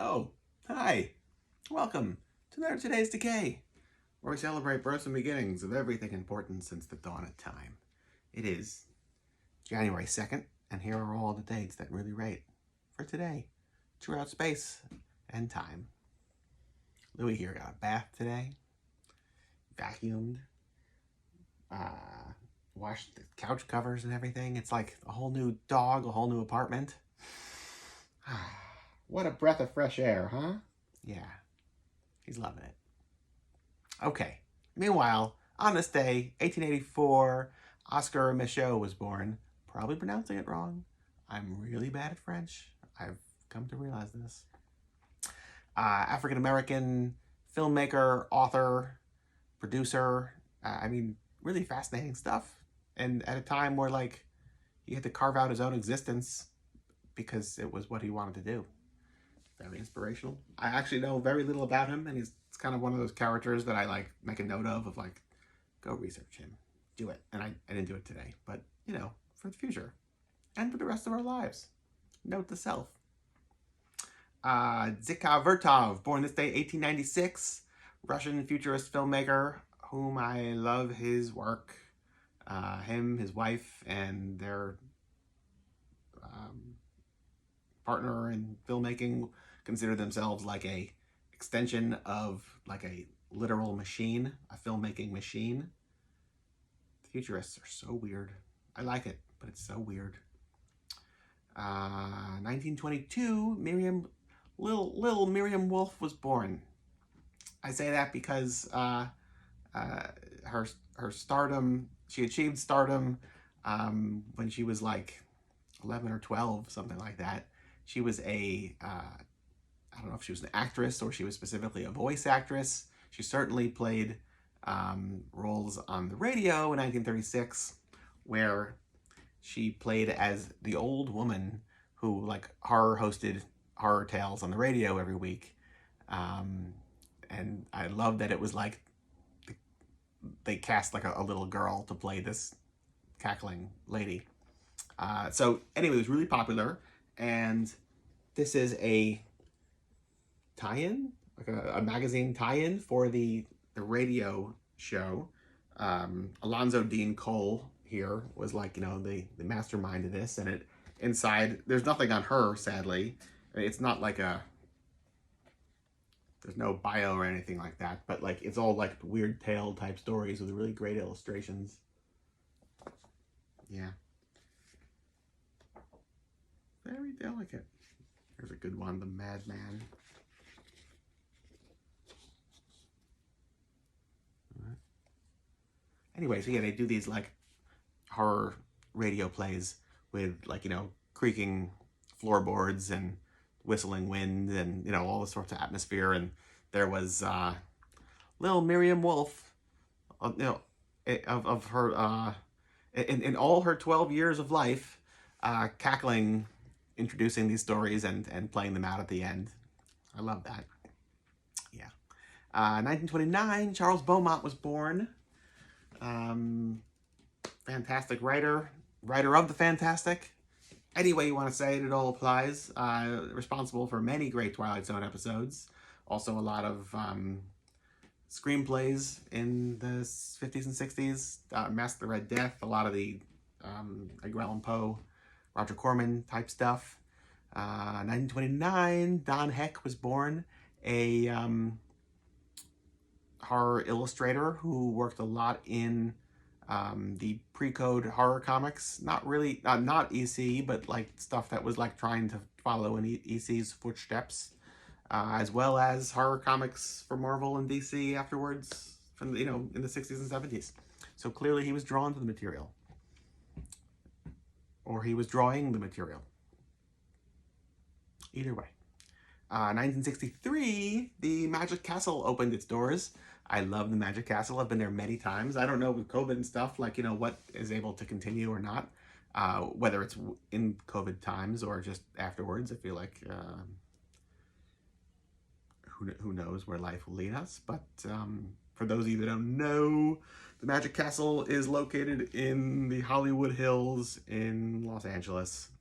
Oh, hi. Welcome to another Today's Decay, where we celebrate births and beginnings of everything important since the dawn of time. It is January 2nd, and here are all the dates that really rate for today, throughout space and time. Louis here got a bath today, vacuumed, washed the couch covers and everything. It's like a whole new dog, a whole new apartment. What a breath of fresh air, huh? Yeah, he's loving it. Okay, meanwhile, on this day, 1884, Oscar Michaud was born. Probably pronouncing it wrong. I'm really bad at French. I've come to realize this. African-American filmmaker, author, producer. Really fascinating stuff. And at a time where, he had to carve out his own existence because it was what he wanted to do. Very inspirational. I actually know very little about him, and it's kind of one of those characters that I make a note of go research him, do it. And I didn't do it today, but for the future and for the rest of our lives. Note to self. Decay, born this day, 1896, Russian futurist filmmaker, whom I love his work. Him, his wife, and their partner in filmmaking consider themselves like a extension of a literal machine, a filmmaking machine. Futurists are so weird. I like it, but it's so weird. 1922, little Miriam Wolf was born. I say that because her stardom, she achieved stardom when she was 11 or 12, something like that. She was I don't know if she was an actress or she was specifically a voice actress. She certainly played roles on the radio in 1936, where she played as the old woman who hosted horror tales on the radio every week. And I love that it was they cast a little girl to play this cackling lady. So anyway, it was really popular, and this is a tie-in, a magazine tie-in for the radio show. Alonzo Dean Cole here was the mastermind of this, and inside there's nothing on her, sadly. It's not there's no bio or anything like that, but it's all weird tale type stories with really great illustrations. Yeah. Very delicate. Here's a good one, The Madman. Anyway, so yeah, they do these horror radio plays with creaking floorboards and whistling wind and all this sorts of atmosphere. And there was little Miriam Wolf, of her in all her 12 years of life, cackling, introducing these stories and playing them out at the end. I love that. Yeah. 1929, Charles Beaumont was born. Fantastic writer of the fantastic. Any way you want to say it, it all applies. Responsible for many great Twilight Zone episodes. Also a lot of screenplays in the 50s and 60s. Mask the Red Death, a lot of the Edgar Allan Poe, Roger Corman type stuff. 1929, Don Heck was born, a horror illustrator who worked a lot in the pre-code horror comics. Not really, not EC, but stuff that was trying to follow in EC's footsteps, as well as horror comics for Marvel and DC afterwards, from in the 60s and 70s. So clearly he was drawn to the material, or he was drawing the material. Either way. 1963, the Magic Castle opened its doors. I love the Magic Castle. I've been there many times. I don't know with COVID and stuff, what is able to continue or not, whether it's in COVID times or just afterwards. I feel who knows where life will lead us. But for those of you that don't know, the Magic Castle is located in the Hollywood Hills in Los Angeles.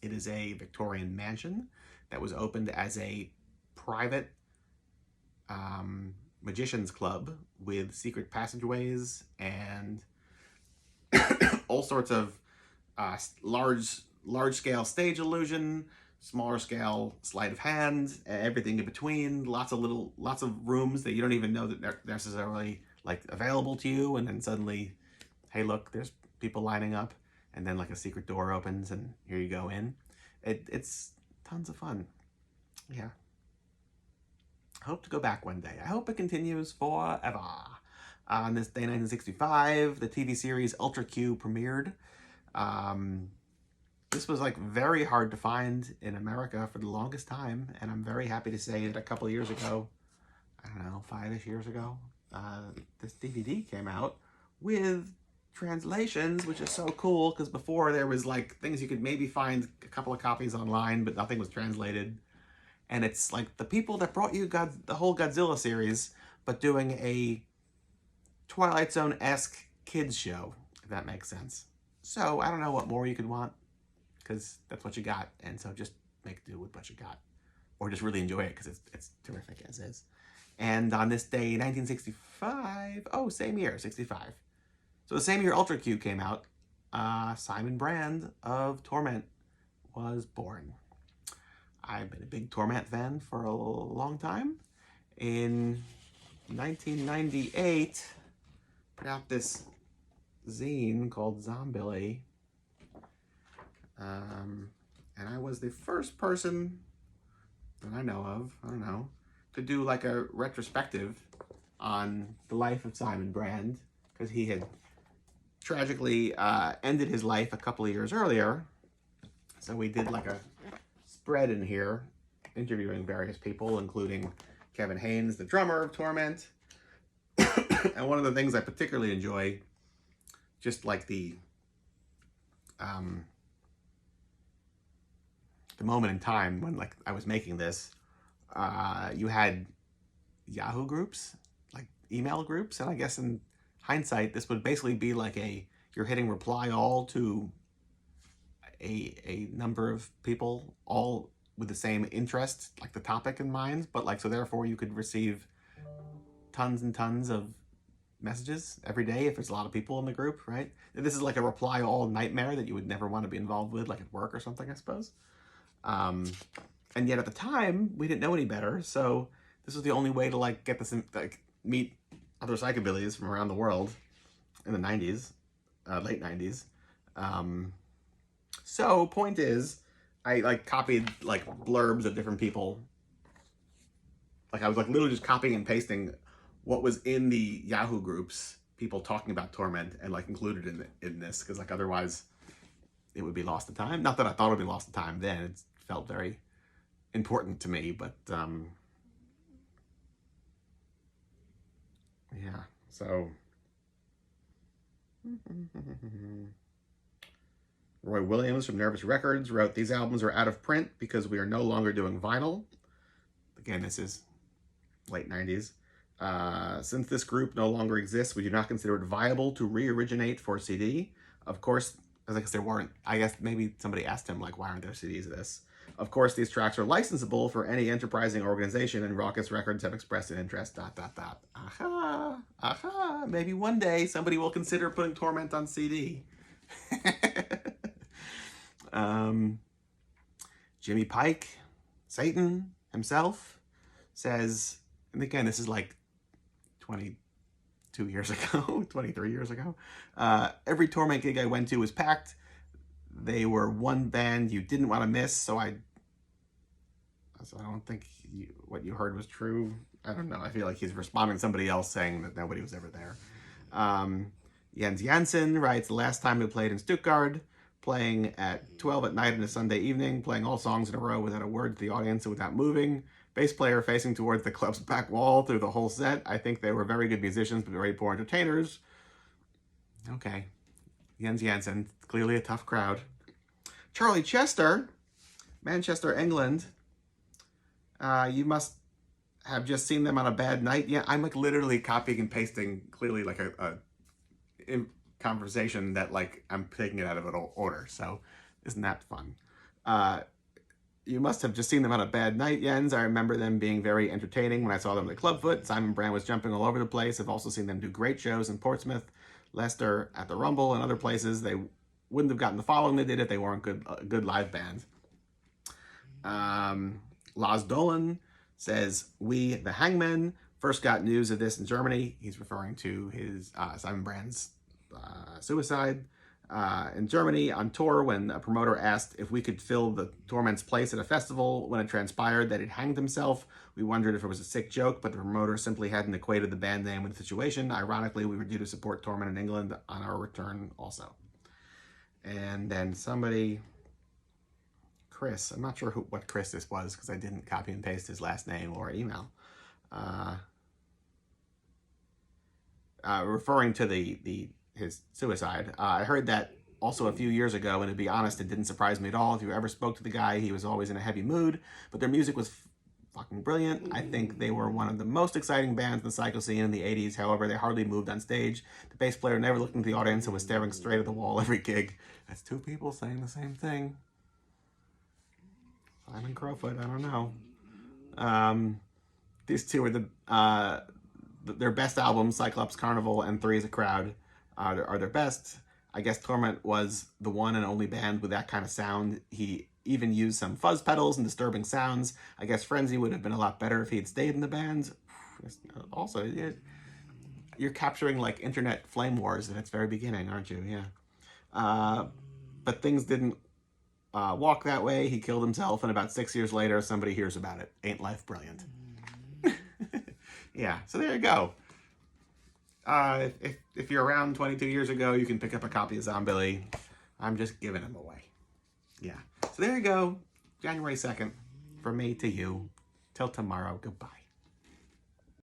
It is a Victorian mansion that was opened as a private magician's club with secret passageways and all sorts of large-scale stage illusion, smaller scale sleight of hand, everything in between, lots of rooms that you don't even know that they're necessarily like available to you, and then suddenly, hey look, there's people lining up, and then like a secret door opens and here you go in. It's tons of fun. Yeah. I hope to go back one day. I hope it continues forever. On this day 1965, the TV series Ultra Q premiered. This was like very hard to find in America for the longest time, and I'm very happy to say that a couple of years ago, I don't know, 5-ish years ago, this DVD came out with translations, which is so cool, because before there was like things you could maybe find a couple of copies online, but nothing was translated. And it's like the people that brought you the whole Godzilla series, but doing a Twilight Zone-esque kids show, if that makes sense. So I don't know what more you could want, because that's what you got, and so just make do with what you got, or just really enjoy it, because it's terrific as is. And on this day, 1965, oh, same year, 65. So the same year Ultra Q came out, Simon Brand of Torment was born. I've been a big Torment fan for a long time. In 1998, put out this zine called Zombie. And I was the first person that I know of, I don't know, to do like a retrospective on the life of Simon Brand, because he had tragically ended his life a couple of years earlier. So we did like a spread in here, interviewing various people, including Kevin Haynes, the drummer of Torment. And one of the things I particularly enjoy, just like the moment in time when like I was making this, you had Yahoo groups, like email groups, and I guess in hindsight this would basically be like you're hitting reply all to a number of people, all with the same interest, like the topic in mind, but like, so therefore you could receive tons and tons of messages every day if there's a lot of people in the group, right? This is like a reply all nightmare that you would never want to be involved with, like at work or something, I suppose. And yet at the time we didn't know any better, so this was the only way to like get this, like meet other psychobillies from around the world in the 90s, late 90s. So point is, I like copied like blurbs of different people. Like I was like literally just copying and pasting what was in the Yahoo groups, people talking about Torment, and like included in this, because like otherwise it would be lost to time. Not that I thought it would be lost to time then, it felt very important to me, but yeah, so Roy Williams from Nervous Records wrote, "These albums are out of print because we are no longer doing vinyl." Again, this is late 90s. Since this group no longer exists, we do not consider it viable to re-originate for CD. Of course, I guess there weren't, I guess maybe somebody asked him, like, why aren't there CDs of this? Of course, these tracks are licensable for any enterprising organization, and Raucous Records have expressed an interest, ... Aha, aha, maybe one day somebody will consider putting Torment on CD. Jimmy Pike, Satan himself, says, and again, this is like 22 years ago, 23 years ago, every Torment gig I went to was packed. They were one band you didn't want to miss, so I don't think what you heard was true. I don't know. I feel like he's responding to somebody else saying that nobody was ever there. Jens Jansen writes, "The last time we played in Stuttgart, playing at 12 at night on a Sunday evening, playing all songs in a row without a word to the audience and without moving. Bass player facing towards the club's back wall through the whole set. I think they were very good musicians, but very poor entertainers." Okay. Jens Jansen, clearly a tough crowd. Charlie Chester, Manchester, England. You must have just seen them on a bad night. Yeah, I'm like literally copying and pasting clearly like a conversation that like I'm taking it out of an order. So isn't that fun? You must have just seen them on a bad night, Jens. I remember them being very entertaining when I saw them at Clubfoot. Simon Brand was jumping all over the place. I've also seen them do great shows in Portsmouth, Leicester, at the Rumble, and other places. They wouldn't have gotten the following they did if they weren't good live bands. Laz Dolan says, we, the Hangmen, first got news of this in Germany. He's referring to his Simon Brand's suicide. In Germany on tour, when a promoter asked if we could fill the Torment's place at a festival, when it transpired that he'd hanged himself, we wondered if it was a sick joke, but the promoter simply hadn't equated the band name with the situation. Ironically, we were due to support Torment in England on our return also. And then somebody, Chris, I'm not sure what Chris this was because I didn't copy and paste his last name or email. Referring to his suicide. I heard that also a few years ago, and to be honest, it didn't surprise me at all. If you ever spoke to the guy, he was always in a heavy mood, but their music was fucking brilliant. I think they were one of the most exciting bands in the psycho scene in the 80s. However, they hardly moved on stage. The bass player never looked into the audience and was staring straight at the wall every gig. That's two people saying the same thing. Simon Crowfoot, I don't know. These two are their best albums, Cyclops Carnival and Three is a Crowd, are their best. I guess Torment was the one and only band with that kind of sound. He even used some fuzz pedals and disturbing sounds. I guess Frenzy would have been a lot better if he had stayed in the band. Also, you're capturing like internet flame wars at its very beginning, aren't you? Yeah. But things didn't walk that way. He killed himself, and about 6 years later, somebody hears about it. Ain't life brilliant? Yeah, so there you go. If you're around 22 years ago, you can pick up a copy of Zombilly. I'm just giving them away. Yeah. So there you go. January 2nd. From me to you. Till tomorrow. Goodbye.